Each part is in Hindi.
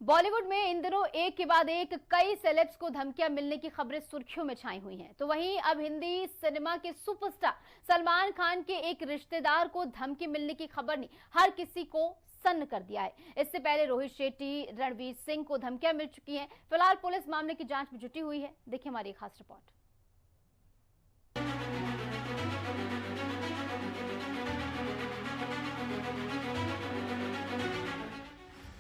बॉलीवुड में इन दिनों एक के बाद एक कई सेलेब्स को धमकियां मिलने की खबरें सुर्खियों में छाई हुई हैं। तो वहीं अब हिंदी सिनेमा के सुपरस्टार सलमान खान के एक रिश्तेदार को धमकी मिलने की खबर ने हर किसी को सन्न कर दिया है। इससे पहले रोहित शेट्टी, रणवीर सिंह को धमकियां मिल चुकी हैं। फिलहाल पुलिस मामले की जांच में जुटी हुई है। देखिए हमारी खास रिपोर्ट।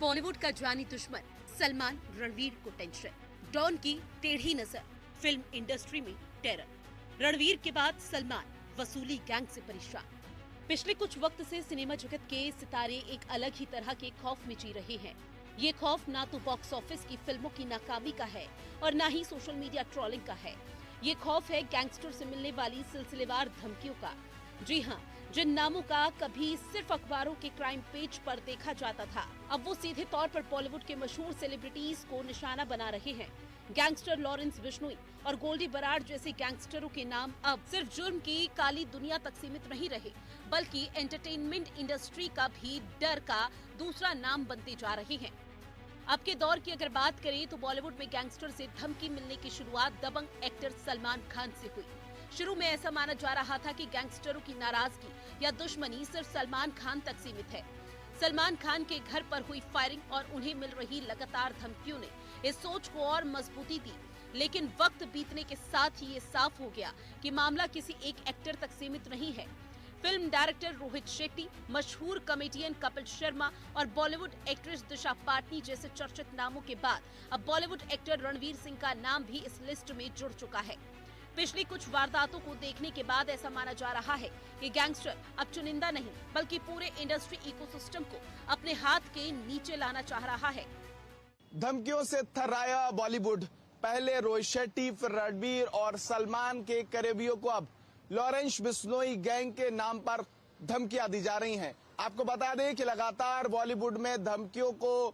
बॉलीवुड का जानी दुश्मन सलमान रणवीर को टेंशन, डॉन की टेढ़ी नजर, फिल्म इंडस्ट्री में टेरर। रणवीर के बाद सलमान वसूली गैंग से परेशान। पिछले कुछ वक्त से सिनेमा जगत के सितारे एक अलग ही तरह के खौफ में जी रहे हैं। ये खौफ ना तो बॉक्स ऑफिस की फिल्मों की नाकामी का है और ना ही सोशल मीडिया ट्रोलिंग का है। ये खौफ है गैंगस्टर से मिलने वाली सिलसिलेवार धमकियों का। जी हाँ, जिन नामों का कभी सिर्फ अखबारों के क्राइम पेज पर देखा जाता था, अब वो सीधे तौर पर बॉलीवुड के मशहूर सेलिब्रिटीज को निशाना बना रहे हैं। गैंगस्टर लॉरेंस बिश्नोई और गोल्डी बराड़ जैसे गैंगस्टरों के नाम अब सिर्फ जुर्म की काली दुनिया तक सीमित नहीं रहे, बल्कि एंटरटेनमेंट इंडस्ट्री का भी डर का दूसरा नाम बनते जा रहे हैं। अब के दौर की अगर बात करें तो बॉलीवुड में गैंगस्टर से धमकी मिलने की शुरुआत दबंग एक्टर सलमान खान से हुई। शुरू में ऐसा माना जा रहा था कि गैंगस्टरों की नाराजगी या दुश्मनी सिर्फ सलमान खान तक सीमित है। सलमान खान के घर पर हुई फायरिंग और उन्हें मिल रही लगातार धमकियों ने इस सोच को और मजबूती दी। लेकिन वक्त बीतने के साथ ही ये साफ हो गया कि मामला किसी एक एक्टर तक सीमित नहीं है। फिल्म डायरेक्टर रोहित शेट्टी, मशहूर कॉमेडियन कपिल शर्मा और बॉलीवुड एक्ट्रेस दिशा पाटनी जैसे चर्चित नामों के बाद अब बॉलीवुड एक्टर रणवीर सिंह का नाम भी इस लिस्ट में जुड़ चुका है। पिछली कुछ वारदातों को देखने के बाद ऐसा माना जा रहा है कि गैंगस्टर अब चुनिंदा नहीं बल्कि पूरे इंडस्ट्री इकोसिस्टम को अपने हाथ के नीचे लाना चाह रहा है। धमकियों से थर्राया बॉलीवुड। पहले रोहित शेट्टी, फिर रणवीर और सलमान के करीबियों को अब लॉरेंस बिश्नोई गैंग के नाम पर धमकियां दी जा रही हैं। आपको बता दें कि लगातार बॉलीवुड में धमकियों को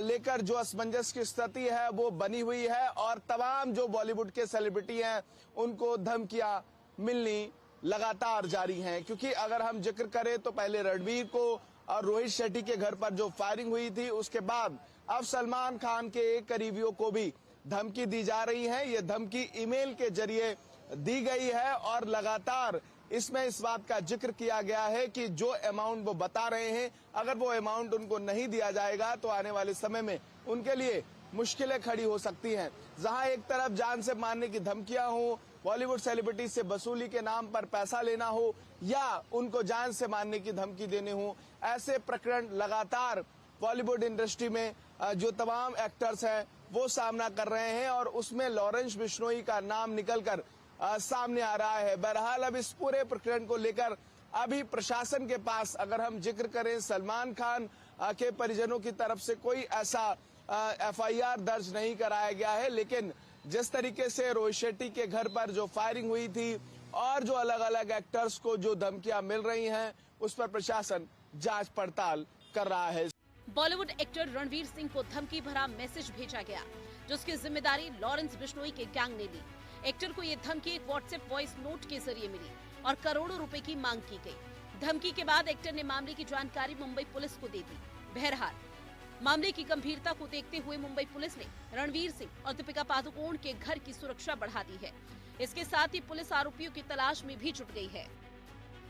लेकर जो असमंजस की स्थिति है वो बनी हुई है और तमाम जो बॉलीवुड के सेलिब्रिटी हैं उनको धमकियां मिलनी लगातार जारी हैं। क्योंकि अगर हम जिक्र करें तो पहले रणवीर को और रोहित शेट्टी के घर पर जो फायरिंग हुई थी, उसके बाद अब सलमान खान के एक करीबियों को भी धमकी दी जा रही है। ये धमकी ईमेल के जरिए दी गई है और लगातार इसमें इस बात का जिक्र किया गया है कि जो अमाउंट वो बता रहे हैं, अगर वो अमाउंट उनको नहीं दिया जाएगा तो आने वाले समय में उनके लिए मुश्किलें खड़ी हो सकती हैं। जहां एक तरफ जान से मारने की धमकियां हो, बॉलीवुड सेलिब्रिटी से वसूली के नाम पर पैसा लेना हो या उनको जान से मारने की धमकी देने हो, ऐसे प्रकरण लगातार बॉलीवुड इंडस्ट्री में जो तमाम एक्टर्स हैं वो सामना कर रहे हैं और उसमें लॉरेंस बिश्नोई का नाम निकलकर सामने आ रहा है। बहरहाल अब इस पूरे प्रकरण को लेकर अभी प्रशासन के पास, अगर हम जिक्र करें, सलमान खान के परिजनों की तरफ से कोई ऐसा एफआईआर दर्ज नहीं कराया गया है। लेकिन जिस तरीके से रोहित शेट्टी के घर पर जो फायरिंग हुई थी और जो अलग अलग एक्टर्स को जो धमकियां मिल रही हैं, उस पर प्रशासन जांच पड़ताल कर रहा है। बॉलीवुड एक्टर रणवीर सिंह को धमकी भरा मैसेज भेजा गया, जिसकी जिम्मेदारी लॉरेंस बिश्नोई के गैंग ने ली। एक्टर को ये धमकी एक व्हाट्सएप वॉइस नोट के जरिए मिली और करोड़ों रुपए की मांग की गई। धमकी के बाद एक्टर ने मामले की जानकारी मुंबई पुलिस को दे दी। बहरहाल मामले की गंभीरता को देखते हुए मुंबई पुलिस ने रणवीर सिंह और दीपिका पादुकोण के घर की सुरक्षा बढ़ा दी है। इसके साथ ही पुलिस आरोपियों की तलाश में भी जुट गई है।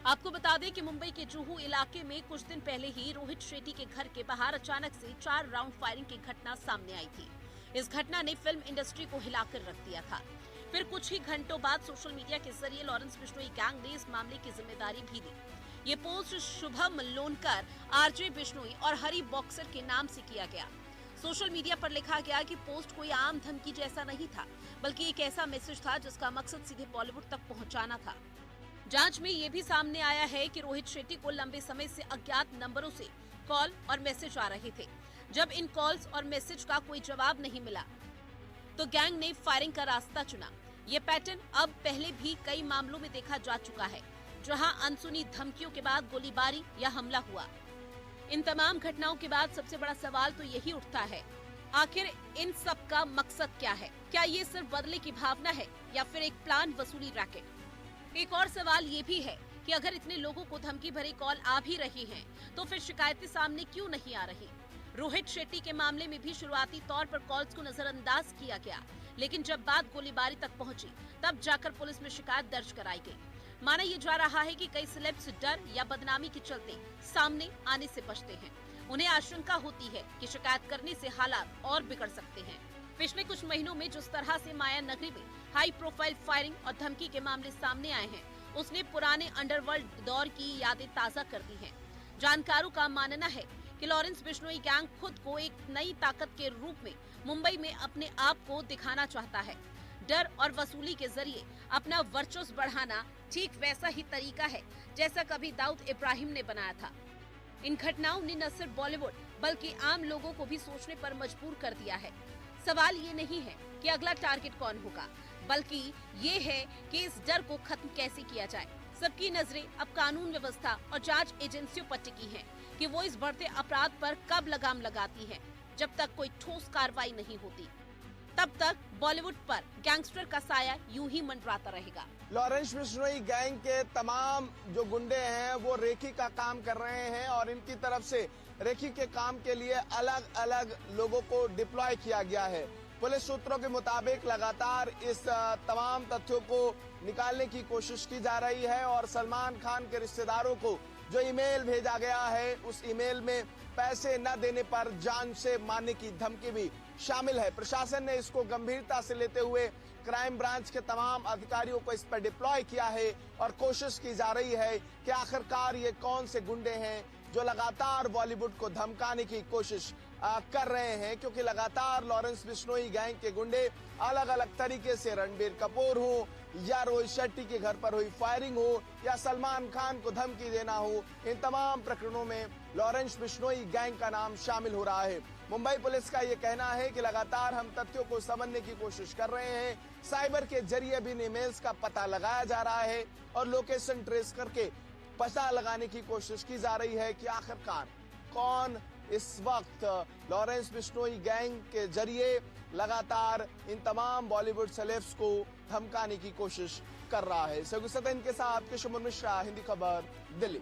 आपको बता दें कि मुंबई के जुहू इलाके में कुछ दिन पहले ही रोहित शेट्टी के घर के बाहर अचानक से 4 राउंड फायरिंग की घटना सामने आई थी। इस घटना ने फिल्म इंडस्ट्री को हिलाकर रख दिया था। फिर कुछ ही घंटों बाद सोशल मीडिया के जरिए लॉरेंस बिश्नोई गैंग ने इस मामले की जिम्मेदारी भी ली। ये पोस्ट शुभम लोनकर, आरजे बिश्नोई और हरी बॉक्सर के नाम से किया गया। सोशल मीडिया पर लिखा गया कि पोस्ट कोई आम धमकी जैसा नहीं था, बल्कि एक ऐसा मैसेज था जिसका मकसद सीधे बॉलीवुड तक पहुंचाना था। जांच में ये भी सामने आया है कि रोहित शेट्टी को लंबे समय से अज्ञात नंबरों से कॉल और मैसेज आ रहे थे। जब इन कॉल्स और मैसेज का कोई जवाब नहीं मिला तो गैंग ने फायरिंग का रास्ता चुना। ये पैटर्न अब पहले भी कई मामलों में देखा जा चुका है, जहां अनसुनी धमकियों के बाद गोलीबारी या हमला हुआ। इन तमाम घटनाओं के बाद सबसे बड़ा सवाल तो यही उठता है, आखिर इन सब का मकसद क्या है? क्या ये सिर्फ बदले की भावना है या फिर एक प्लान वसूली रैकेट? एक और सवाल ये भी है कि अगर इतने लोगों को धमकी भरी कॉल आ भी रही हैं, तो फिर शिकायतें सामने क्यों नहीं आ रही? रोहित शेट्टी के मामले में भी शुरुआती तौर पर कॉल्स को नजरअंदाज किया गया, लेकिन जब बात गोलीबारी तक पहुंची, तब जाकर पुलिस में शिकायत दर्ज कराई गई। माना यह जा रहा है कि कई सेलेब्स डर या बदनामी के चलते सामने आने से बचते हैं। उन्हें आशंका होती है कि शिकायत करने से हालात और बिगड़ सकते हैं। पिछले कुछ महीनों में जिस तरह से माया नगरी में हाई प्रोफाइल फायरिंग और धमकी के मामले सामने आए हैं, उसने पुराने अंडरवर्ल्ड दौर की यादें ताजा कर दी हैं। जानकारों का मानना है कि लॉरेंस बिश्नोई गैंग खुद को एक नई ताकत के रूप में मुंबई में अपने आप को दिखाना चाहता है। डर और वसूली के जरिए अपना वर्चस्व बढ़ाना ठीक वैसा ही तरीका है जैसा कभी दाऊद इब्राहिम ने बनाया था। इन घटनाओं ने न सिर्फ बॉलीवुड बल्कि आम लोगों को भी सोचने पर मजबूर कर दिया है। सवाल ये नहीं है कि अगला टारगेट कौन होगा, बल्कि ये है कि इस डर को खत्म कैसे किया जाए। सबकी नजरें अब कानून व्यवस्था और जांच एजेंसियों पर टिकी हैं कि वो इस बढ़ते अपराध पर कब लगाम लगाती है। जब तक कोई ठोस कार्रवाई नहीं होती, तब तक बॉलीवुड पर गैंगस्टर का साया यूं ही मंडराता रहेगा। लॉरेंस बिश्नोई गैंग के तमाम जो गुंडे हैं वो रेकी का काम कर रहे हैं और इनकी तरफ से रेकी के काम के लिए अलग अलग लोगों को डिप्लॉय किया गया है। पुलिस सूत्रों के मुताबिक लगातार इस तमाम तथ्यों को निकालने की कोशिश की जा रही है और सलमान खान के रिश्तेदारों को जो ईमेल भेजा गया है, उस ईमेल में पैसे न देने पर जान से मारने की धमकी भी शामिल है। प्रशासन ने इसको गंभीरता से लेते हुए क्राइम ब्रांच के तमाम अधिकारियों को इस पर डिप्लॉय किया है और कोशिश की जा रही है कि आखिरकार ये कौन से गुंडे हैं जो लगातार बॉलीवुड को धमकाने की कोशिश कर रहे हैं, क्योंकि लगातार लॉरेंस बिश्नोई गैंग के गुंडे अलग अलग तरीके से रणबीर कपूर हो या रोहित शेट्टी के घर पर हुई फायरिंग हो या सलमान खान को धमकी देना हो, इन तमाम प्रकरणों में लॉरेंस बिश्नोई गैंग का नाम शामिल हो रहा है। मुंबई पुलिस का ये कहना है कि लगातार हम तथ्यों को समझने की कोशिश कर रहे हैं। साइबर के जरिए भी ईमेल्स का पता लगाया जा रहा है और लोकेशन ट्रेस करके पता लगाने की कोशिश की जा रही है कि आखिरकार कौन इस वक्त लॉरेंस बिश्नोई गैंग के जरिए लगातार इन तमाम बॉलीवुड सेलेब्स को धमकाने की कोशिश कर रहा है। सगुसतन के साथ किशोर मिश्रा, हिंदी खबर, दिल्ली।